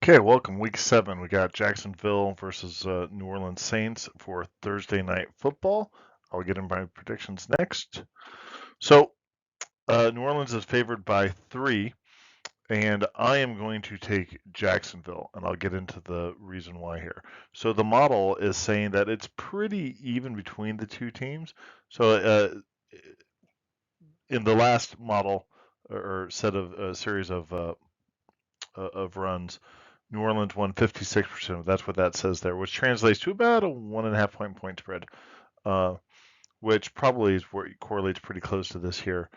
Okay, welcome. Week 7. We got Jacksonville versus New Orleans Saints for Thursday night football. I'll get in my predictions next. So, New Orleans is favored by 3, and I am going to take Jacksonville, and I'll get into the reason why here. So, the model is saying that it's pretty even between the two teams. So, in the last model or set of series of runs, New Orleans won 56%. That's what that says there, which translates to about a 1.5 point spread, uh, which probably is where it correlates pretty close to this here.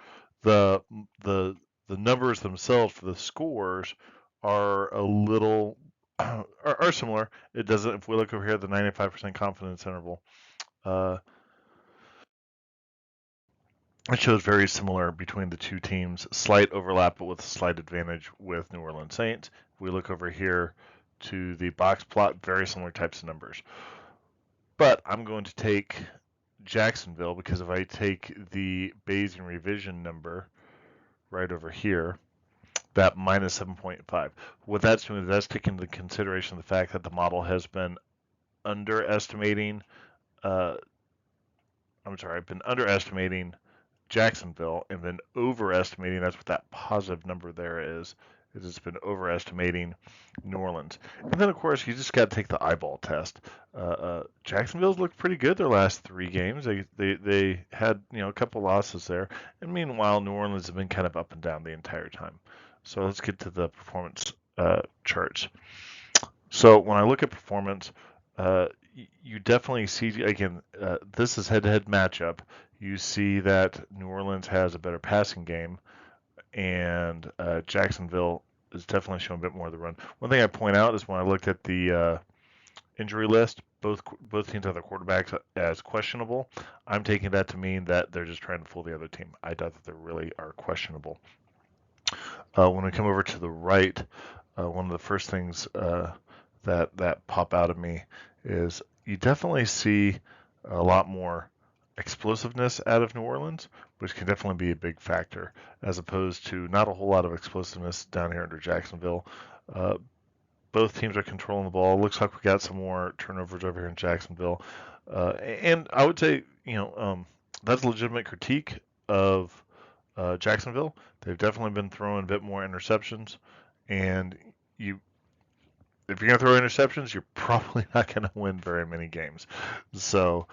The the the numbers themselves for the scores are a little are similar. It doesn't. If we look over here, the 95% confidence interval, uh, it shows very similar between the two teams. Slight overlap, but with a slight advantage with New Orleans Saints. If we look over here to the box plot, very similar types of numbers. But I'm going to take Jacksonville because if I take the Bayesian revision number right over here, that minus 7.5, what that's doing is that's taking into consideration the fact that the model has been underestimating, uh, I've been underestimating Jacksonville and been overestimating, that's what that positive number there is it's been overestimating New Orleans. And then, of course, you just got to take the eyeball test. Jacksonville's looked pretty good their last 3 games. They had a couple losses there, and meanwhile, New Orleans has been kind of up and down the entire time. So let's get to the performance charts. So when I look at performance, you definitely see again. This is head-to-head matchup. You see that New Orleans has a better passing game, and Jacksonville is definitely showing a bit more of the run. One thing I point out is when I looked at the injury list, both teams have their quarterbacks as questionable. I'm taking that to mean that they're just trying to fool the other team. I doubt that they really are questionable. When we come over to the right, one of the first things that pop out of me is you definitely see a lot more explosiveness out of New Orleans, which can definitely be a big factor, as opposed to not a whole lot of explosiveness down here under Jacksonville. Both teams are controlling the ball. Looks like we got some more turnovers over here in Jacksonville, and I would say that's a legitimate critique of Jacksonville. They've definitely been throwing a bit more interceptions, and if you're going to throw interceptions, you're probably not going to win very many games. So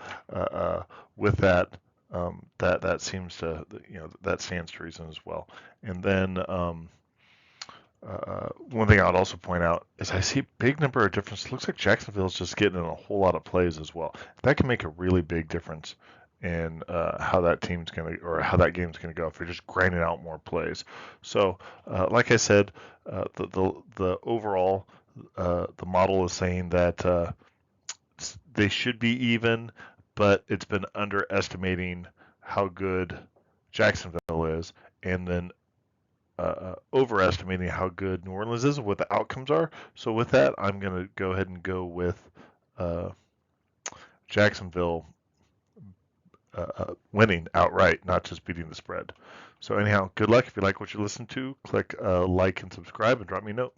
with that, that seems to that stands to reason as well. And then one thing I would also point out is I see a big number of differences. It looks like Jacksonville's just getting in a whole lot of plays as well. That can make a really big difference in how that team's going to or how that game's going to go if you're just grinding out more plays. So, like I said, the overall the model is saying that they should be even, but it's been underestimating how good Jacksonville is, and then overestimating how good New Orleans is and what the outcomes are. So with that, I'm going to go ahead and go with uh, Jacksonville winning outright, not just beating the spread. So anyhow, good luck. If you like what you listen to, click like and subscribe and drop me a note.